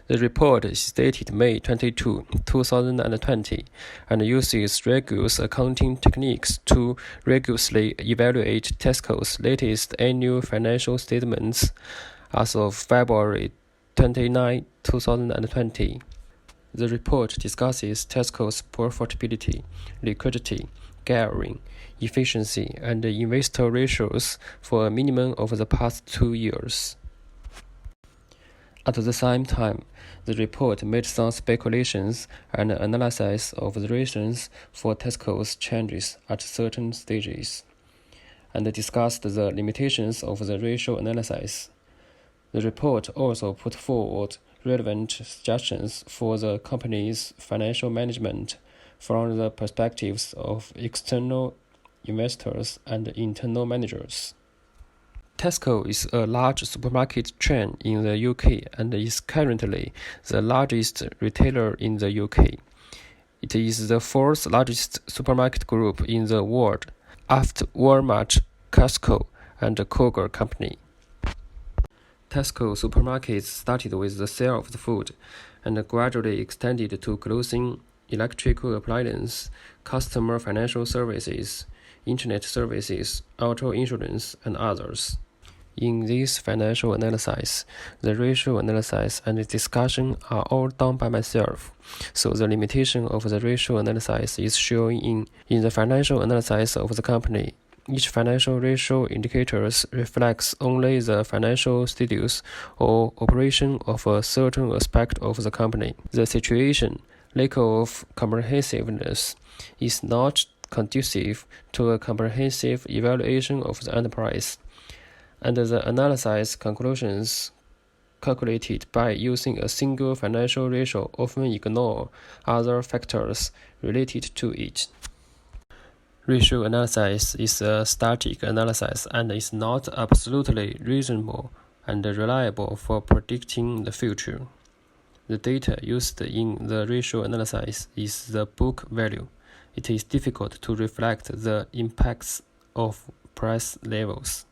The report is dated May 22, 2020, and uses rigorous accounting techniques to rigorously evaluate Tesco's latest annual financial statements as of February 29, 2020. The report discusses Tesco's profitability, liquidity, gearing, efficiency, and investor ratios for a minimum of the past 2 years. At the same time, the report made some speculations and analysis of the reasons for Tesco's changes at certain stages, and discussed the limitations of the ratio analysis. The report also put forward relevant suggestions for the company's financial management from the perspectives of external investors and internal managers. Tesco is a large supermarket chain in the UK and is currently the largest retailer in the UK. It is the fourth largest supermarket group in the world, after Walmart, Tesco, and Kroger Company. Tesco supermarkets started with the sale of the food and gradually extended to clothing, electrical appliances, customer financial services, internet services, auto insurance, and others. In this financial analysis, the ratio analysis and discussion are all done by myself, so the limitation of the ratio analysis is shown in the financial analysis of the company. Each financial ratio indicators reflects only the financial status or operation of a certain aspect of the company. The situation, lack of comprehensiveness, is not conducive to a comprehensive evaluation of the enterprise, and the analysis conclusions calculated by using a single financial ratio often ignore other factors related to it. Ratio analysis is a static analysis and is not absolutely reasonable and reliable for predicting the future. The data used in the ratio analysis is the book value. It is difficult to reflect the impacts of price levels.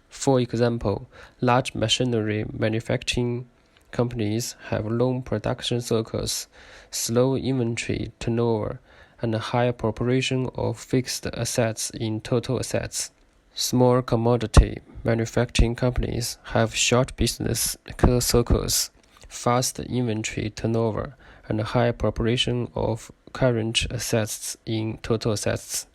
For example, large machinery manufacturing companies have long production cycles, slow inventory turnover, and a higher proportion of fixed assets in total assets. Small commodity manufacturing companies have short business cycles, fast inventory turnover, and a high proportion of current assets in total assets.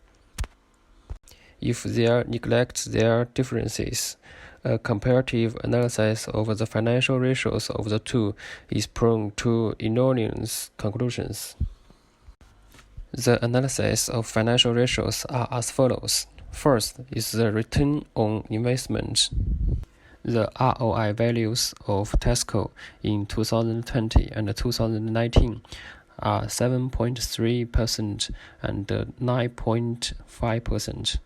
If they neglect their differences, a comparative analysis of the financial ratios of the two is prone to erroneous conclusions. The analysis of financial ratios are as follows. First is the return on investment. The ROI values of Tesco in 2020 and 2019 are 7.3% and 9.5%.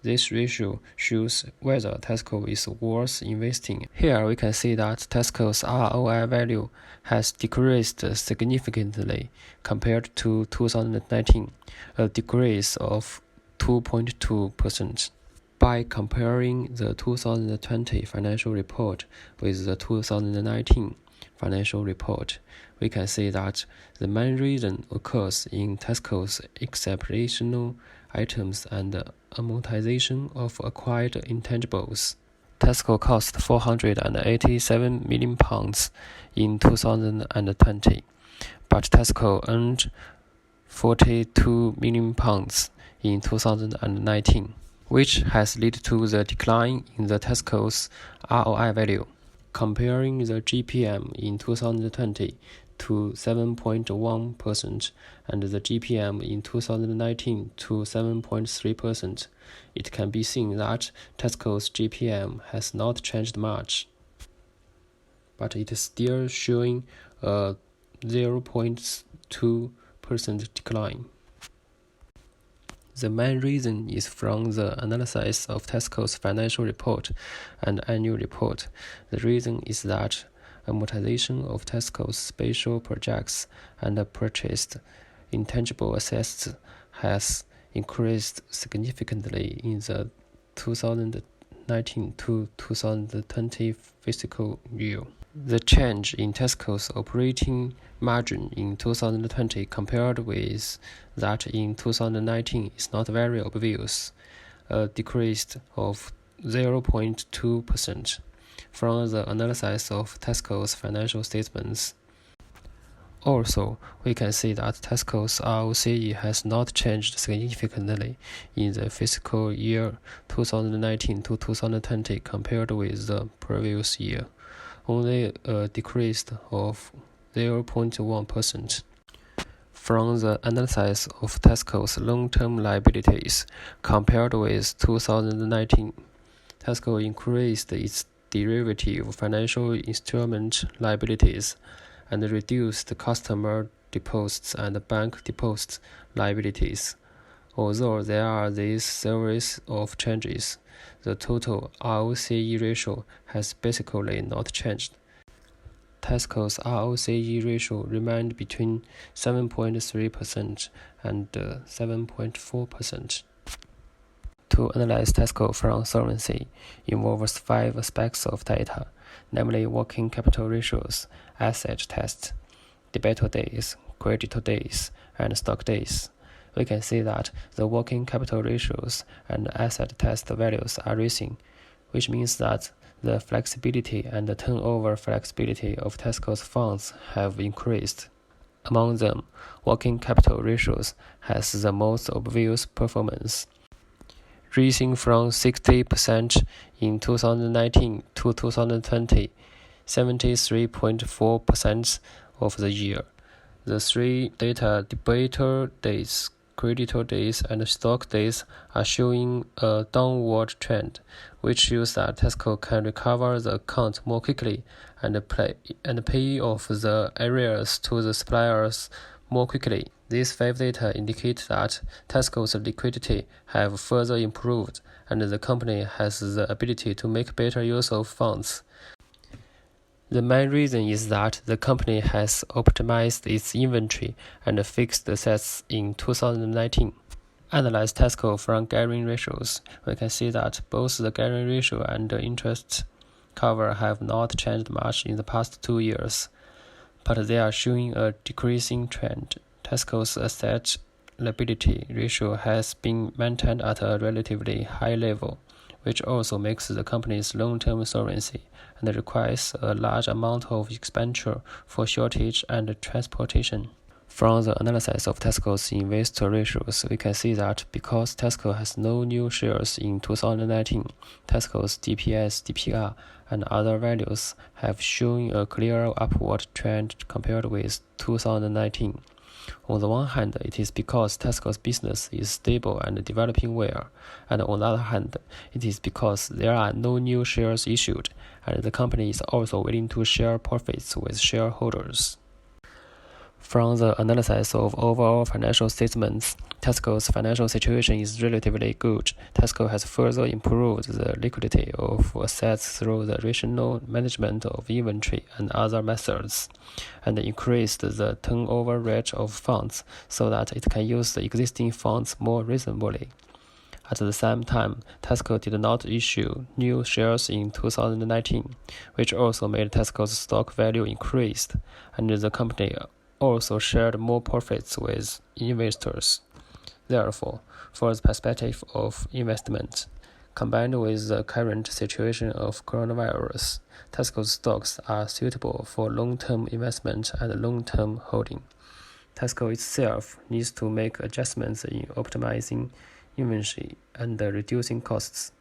This ratio shows whether Tesco is worth investing. Here we can see that Tesco's ROI value has decreased significantly compared to 2019, a decrease of 2.2%. By comparing the 2020 financial report with the 2019 financial report, we can see that the main reason occurs in Tesco's exceptional items and amortization of acquired intangibles. Tesco cost £487 million in 2020, but Tesco earned £42 million in 2019, which has led to the decline in the Tesco's ROI value. Comparing the GPM in 2020 to 7.1% and the GPM in 2019 to 7.3%, it can be seen that Tesco's GPM has not changed much, but it is still showing a 0.2% decline. The main reason is from the analysis of Tesco's financial report and annual report. The reason is that amortization of Tesco's special projects and purchased intangible assets has increased significantly in the 2019 2019 to 2020 fiscal year. The change in Tesco's operating margin in 2020 compared with that in 2019 is not very obvious, a decrease of 0.2% from the analysis of Tesco's financial statements. Also, we can see that Tesco's ROCE has not changed significantly in the fiscal year 2019 to 2020 compared with the previous year, only a decrease of 0.1%. From the analysis of Tesco's long-term liabilities compared with 2019, Tesco increased its derivative financial instrument liabilities and reduced customer deposits and bank deposit liabilities. Although there are these series of changes, the total ROCE ratio has basically not changed. Tesco's ROCE ratio remained between 7.3% and 7.4%. To analyze Tesco from solvency involves 5 aspects of data, namely working capital ratios, asset tests, debtor days, creditor days, and stock days. We can see that the working capital ratios and asset test values are rising, which means that the flexibility and the turnover flexibility of Tesco's funds have increased. Among them, working capital ratios has the most obvious performance, rising from 60% in 2019 to 2020, 73.4% of the year. The 3 data debtor days, creditor days, and stock days are showing a downward trend, which shows that Tesco can recover the account more quickly and pay off the arrears to the suppliers more quickly. These 5 data indicate that Tesco's liquidity have further improved, and the company has the ability to make better use of funds. The main reason is that the company has optimized its inventory and fixed assets in 2019. Analyze Tesco from gearing ratios. We can see that both the gearing ratio and the interest cover have not changed much in the past 2 years, but they are showing a decreasing trend. Tesco's asset liability ratio has been maintained at a relatively high level, which also makes the company's long-term solvency and requires a large amount of expenditure for shortage and transportation. From the analysis of Tesco's investor ratios, we can see that because Tesco has no new shares in 2019, Tesco's DPS, DPR, and other values have shown a clear upward trend compared with 2019. On the one hand, it is because Tesco's business is stable and developing well, and on the other hand, it is because there are no new shares issued, and the company is also willing to share profits with shareholders. From the analysis of overall financial statements, Tesco's financial situation is relatively good. Tesco has further improved the liquidity of assets through the rational management of inventory and other methods, and increased the turnover rate of funds so that it can use the existing funds more reasonably. At the same time, Tesco did not issue new shares in 2019, which also made Tesco's stock value increased, and the company also shared more profits with investors. Therefore, for the perspective of investment, combined with the current situation of coronavirus, Tesco's stocks are suitable for long-term investment and long-term holding. Tesco itself needs to make adjustments in optimizing inventory and reducing costs.